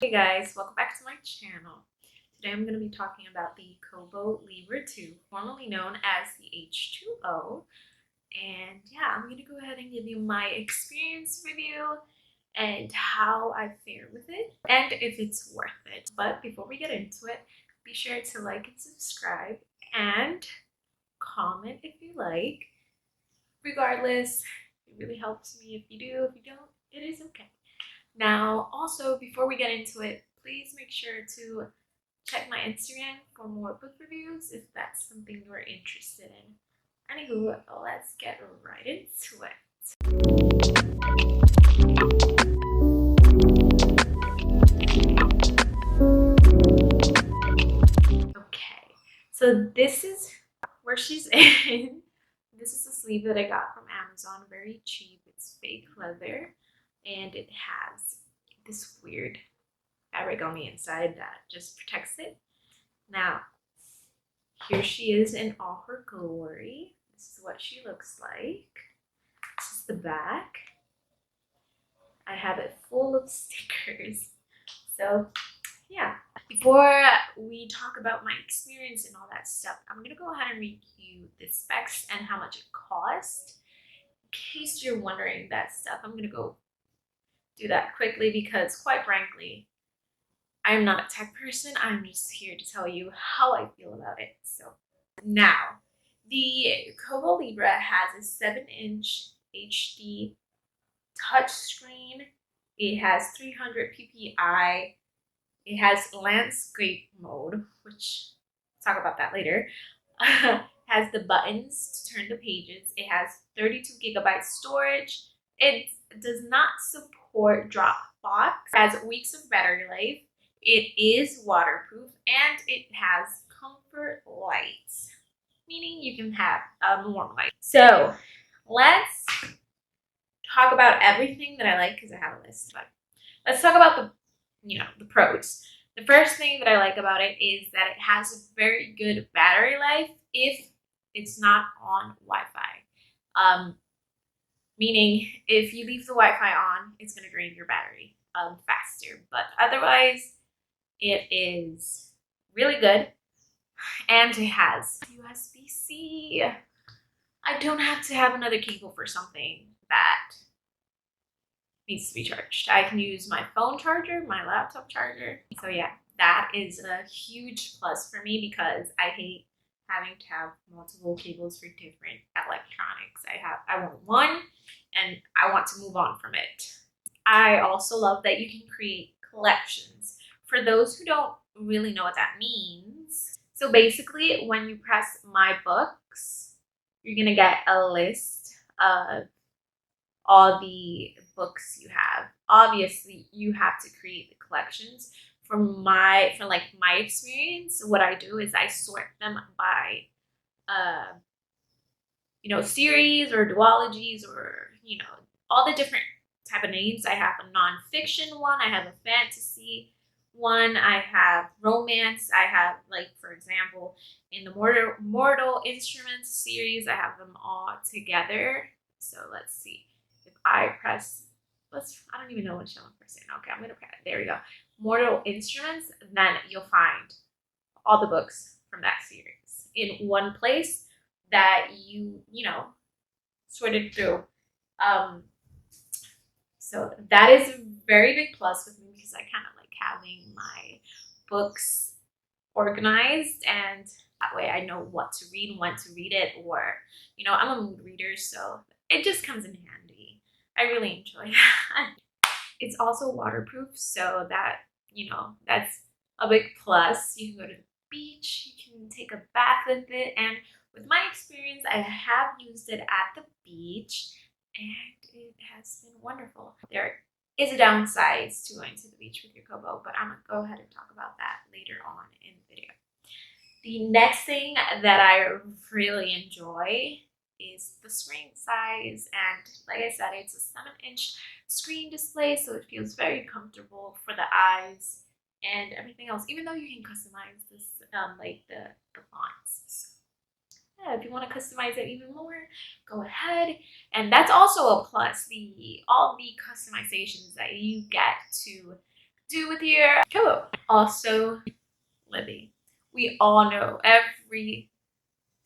Hey guys, welcome back to my channel. Today I'm going to be talking about the KOBO Libra 2, formerly known as the H2O. And yeah, I'm going to go ahead and give you my experience review and how I fare with it and if it's worth it. But before we get into it, be sure to like and subscribe and comment if you like. Regardless, it really helps me if you do. If you don't, it is okay. Now, also, before we get into it, please make sure to check my Instagram for more book reviews if that's something you're interested in. Anywho, let's get right into it. Okay, so this is where she's in. This is a sleeve that I got from Amazon, very cheap. It's fake leather, and it has this weird fabric on the inside that just protects it. Now, here she is in all her glory. This is what she looks like. This is the back. I have it full of stickers. So, yeah. Before we talk about my experience and all that stuff, I'm going to go ahead and read you the specs and how much it cost. In case you're wondering that stuff, I'm going to go do that quickly because, quite frankly, I'm not a tech person. I'm just here to tell you how I feel about it. So now, the KOBO Libra has a 7-inch HD touchscreen. It has 300 ppi. It has landscape mode, which I'll talk about that later. Has the buttons to turn the pages. It has 32 gigabytes storage. It does not support Dropbox. It has weeks of battery life. It is waterproof and it has comfort lights, meaning you can have a warm light. So let's talk about everything that I like because I have a list. But let's talk about the pros. The first thing that I like about it is that it has a very good battery life if it's not on Wi-Fi. Meaning if you leave the Wi-Fi on, it's going to drain your battery faster. But otherwise, it is really good, and it has USB-C. I don't have to have another cable for something that needs to be charged. I can use my phone charger, my laptop charger. So yeah, that is a huge plus for me because I hate having to have multiple cables for different electronics. I want one and I want to move on from it. I also love that you can create collections. For those who don't really know what that means, so basically when you press my books, you're gonna get a list of all the books you have. Obviously, you have to create the collections. For my experience, what I do is I sort them by series or duologies or all the different type of names. I have a nonfiction one, I have a fantasy one, I have romance, I have, like, for example, in the Mortal Instruments series, I have them all together. So let's see. If I press, I don't even know which one I'm pressing. Okay, I'm gonna press, there we go. Mortal Instruments, then you'll find all the books from that series in one place that you sorted through. So that is a very big plus with me because I kind of like having my books organized, and that way I know what to read, when to read it, or I'm a mood reader, so it just comes in handy. I really enjoy that. It's also waterproof, so that's a big plus. You can go to the beach, you can take a bath with it, and with my experience, I have used it at the beach, and it has been wonderful. There is a downside to going to the beach with your KOBO, but I'm going to go ahead and talk about that later on in the video. The next thing that I really enjoy is the screen size, and like I said, it's a 7-inch screen display, so it feels very comfortable for the eyes and everything else, even though you can customize this, like the fonts. Yeah, if you want to customize it even more, go ahead. And that's also a plus, all the customizations that you get to do with your KOBO. Also, Libby. We all know, every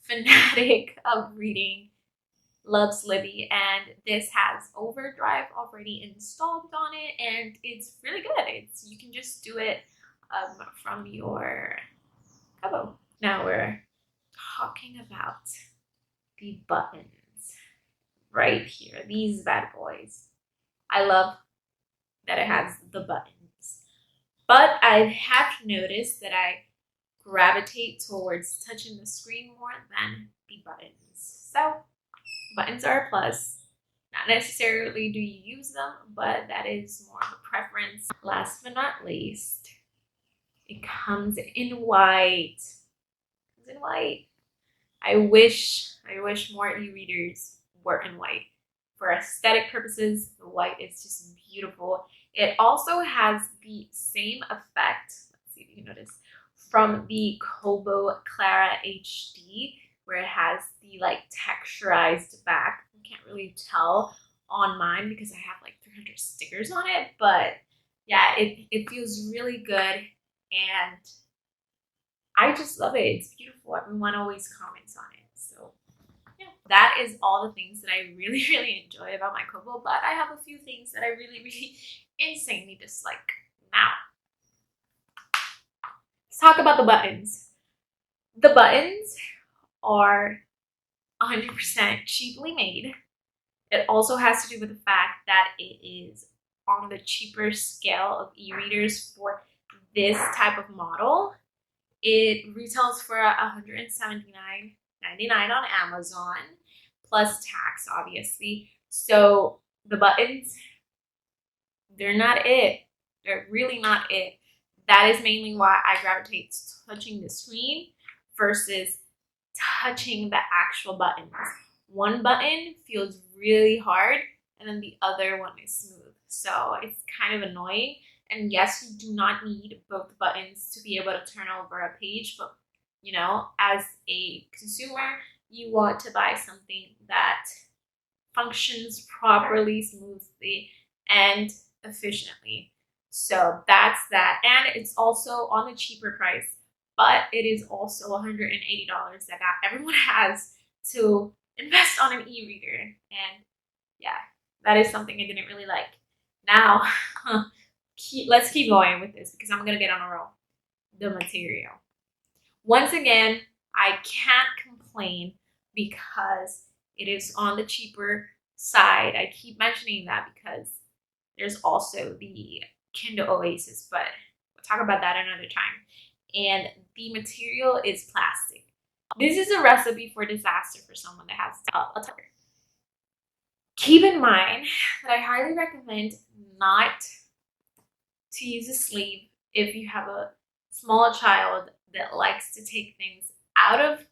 fanatic of reading loves Libby, and this has Overdrive already installed on it, and it's really good. You can just do it from your KOBO. Now we're talking about the buttons right here. These bad boys. I love that it has the buttons, but I have noticed that I gravitate towards touching the screen more than the buttons. So buttons are a plus. Not necessarily do you use them, but that is more of a preference. Last but not least, it comes in white. It comes in white. I wish more e-readers were in white. For aesthetic purposes, the white is just beautiful. It also has the same effect, let's see if you can notice, from the KOBO Clara HD, where it has the like texturized back. You can't really tell on mine because I have like 300 stickers on it, but yeah, it feels really good, and I just love it. It's beautiful. Everyone always comments on it. So yeah, that is all the things that I really, really enjoy about my KOBO, but I have a few things that I really, really insanely dislike. Now, let's talk about the buttons. The buttons are 100% cheaply made. It also has to do with the fact that it is on the cheaper scale of e-readers for this type of model. It retails for $179.99 on Amazon, plus tax, obviously. So the buttons, they're not it. They're really not it. That is mainly why I gravitate to touching the screen versus touching the actual buttons. One button feels really hard, and then the other one is smooth. So it's kind of annoying. And yes, you do not need both buttons to be able to turn over a page, but you know, as a consumer, you want to buy something that functions properly, smoothly, and efficiently. So that's that. And it's also on the cheaper price, but it is also $180 that not everyone has to invest on an e-reader. And yeah, that is something I didn't really like. Now, let's keep going with this because I'm going to get on a roll. The material. Once again, I can't complain because it is on the cheaper side. I keep mentioning that because there's also the Kindle Oasis, but we'll talk about that another time. And the material is plastic. This is a recipe for disaster for someone that has a tucker. Keep in mind that I highly recommend not to use a sleeve if you have a small child that likes to take things out of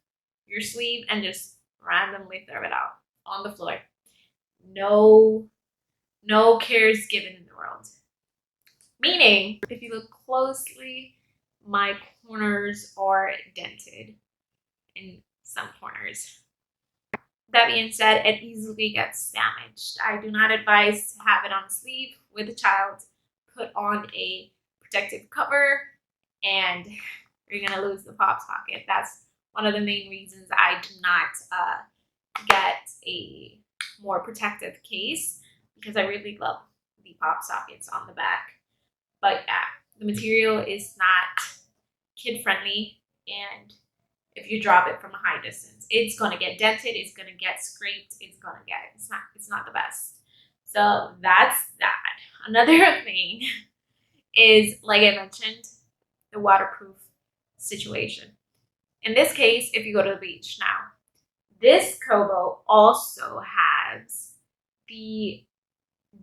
your sleeve and just randomly throw it out on the floor. No cares given in the world. Meaning, if you look closely, my corners are dented in some corners. That being said, it easily gets damaged. I do not advise to have it on the sleeve with a child. Put on a protective cover and you're gonna lose the pop socket. That's one of the main reasons I do not get a more protective case, because I really love the pop sockets on the back. But yeah, the material is not kid friendly, and if you drop it from a high distance, it's gonna get dented, it's gonna get scraped, it's not the best. So that's that. Another thing is, like I mentioned, the waterproof situation. In this case, if you go to the beach now, this KOBO also has the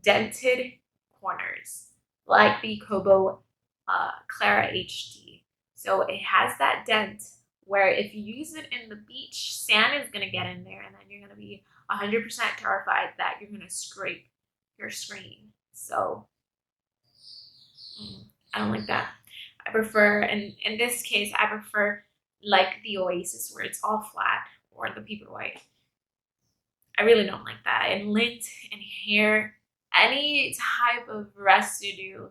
dented corners, like the KOBO Clara HD. So it has that dent where if you use it in the beach, sand is going to get in there, and then you're going to be 100% terrified that you're going to scrape your screen. So I don't like that. I prefer, and in this case, I prefer like the Oasis where it's all flat, or the paper white. I really don't like that. And lint and hair, any type of residue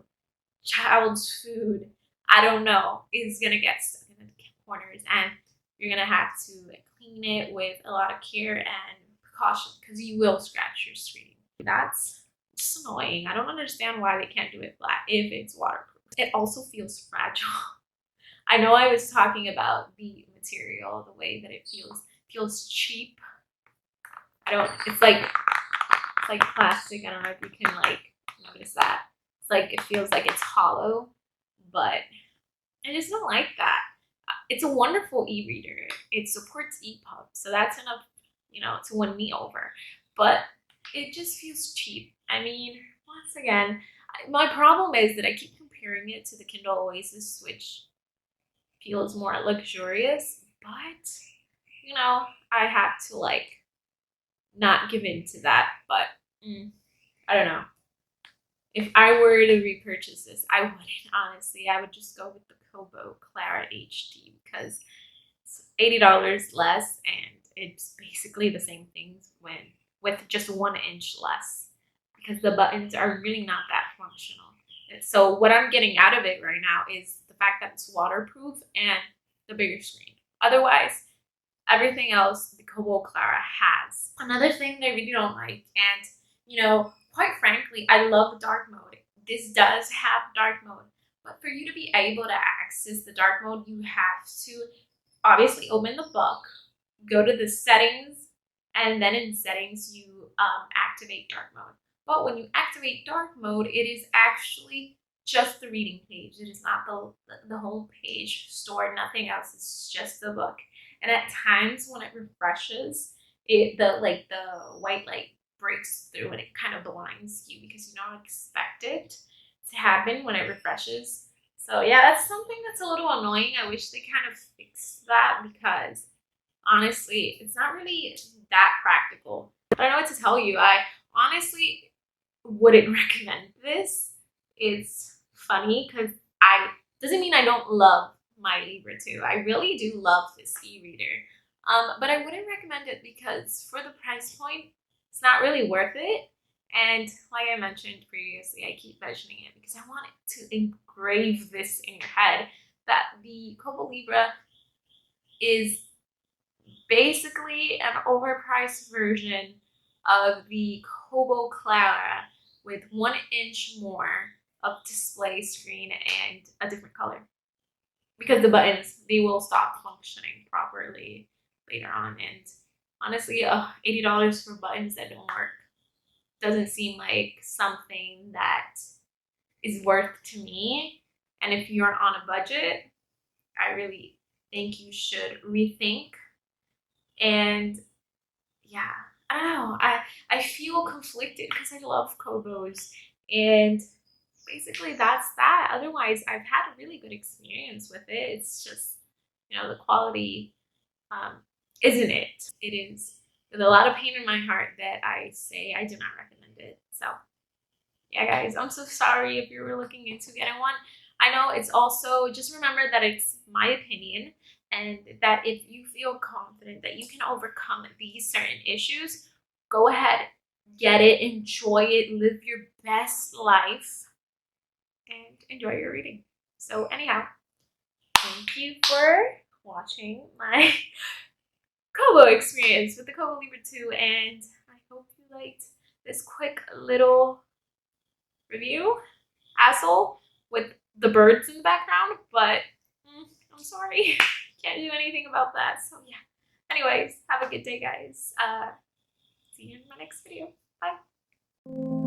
child's food, I don't know, is gonna get stuck in the corners, and you're gonna have to clean it with a lot of care and precaution because you will scratch your screen. That's just annoying. I don't understand why they can't do it flat if it's waterproof. It also feels fragile. I know I was talking about the material, the way that it feels cheap. It's like plastic. I don't know if you can like notice that. It's like it feels like it's hollow, but I just don't like that. It's a wonderful e-reader. It supports EPUB, so that's enough, to win me over. But it just feels cheap. I mean, once again, my problem is that I keep comparing it to the Kindle Oasis, which feels more luxurious, but I have to like not give in to that. But I don't know. If I were to repurchase this, I wouldn't, honestly. I would just go with the KOBO Clara HD because it's $80 less and it's basically the same things with just 1 inch less because the buttons are really not that functional. So what I'm getting out of it right now is the fact that it's waterproof and the bigger screen. Otherwise, everything else the KOBO Clara has. Another thing that I really don't like, and quite frankly, I love dark mode. This does have dark mode, but for you to be able to access the dark mode, you have to obviously open the book, go to the settings, and then in settings you activate dark mode. But when you activate dark mode, it is actually just the reading page. It is not the home page stored, nothing else. It's just the book. And at times when it refreshes, the white light breaks through and it kind of blinds you because you don't expect it to happen when it refreshes. So yeah, that's something that's a little annoying. I wish they kind of fixed that because honestly, it's not really that practical. I don't know what to tell you. I honestly wouldn't recommend this. It's funny because doesn't mean I don't love my Libra 2. I really do love this e-reader. But I wouldn't recommend it because for the price point, it's not really worth it. And like I mentioned previously, I keep mentioning it because I want it to engrave this in your head that the KOBO Libra is basically an overpriced version of the KOBO Clara with 1 inch more of display screen and a different color. Because the buttons, they will stop functioning properly later on. And honestly, $80 for buttons that don't work doesn't seem like something that is worth to me. And if you're on a budget, I really think you should rethink. And yeah, I don't know. I feel conflicted because I love KOBOs. And basically that's that. Otherwise, I've had a really good experience with it. It's just, the quality isn't it. It is with a lot of pain in my heart that I say I do not recommend it. So yeah, guys, I'm so sorry if you were looking into getting one. I know it's also, just remember that it's my opinion and that if you feel confident that you can overcome these certain issues, go ahead, get it, enjoy it, live your best life, and enjoy your reading. So anyhow, thank you for watching my KOBO experience with the KOBO Libra 2, and I hope you liked this quick little review asshole with the birds in the background, but I'm sorry. Can't do anything about that. So yeah. Anyways, have a good day, guys. See you in my next video. Bye.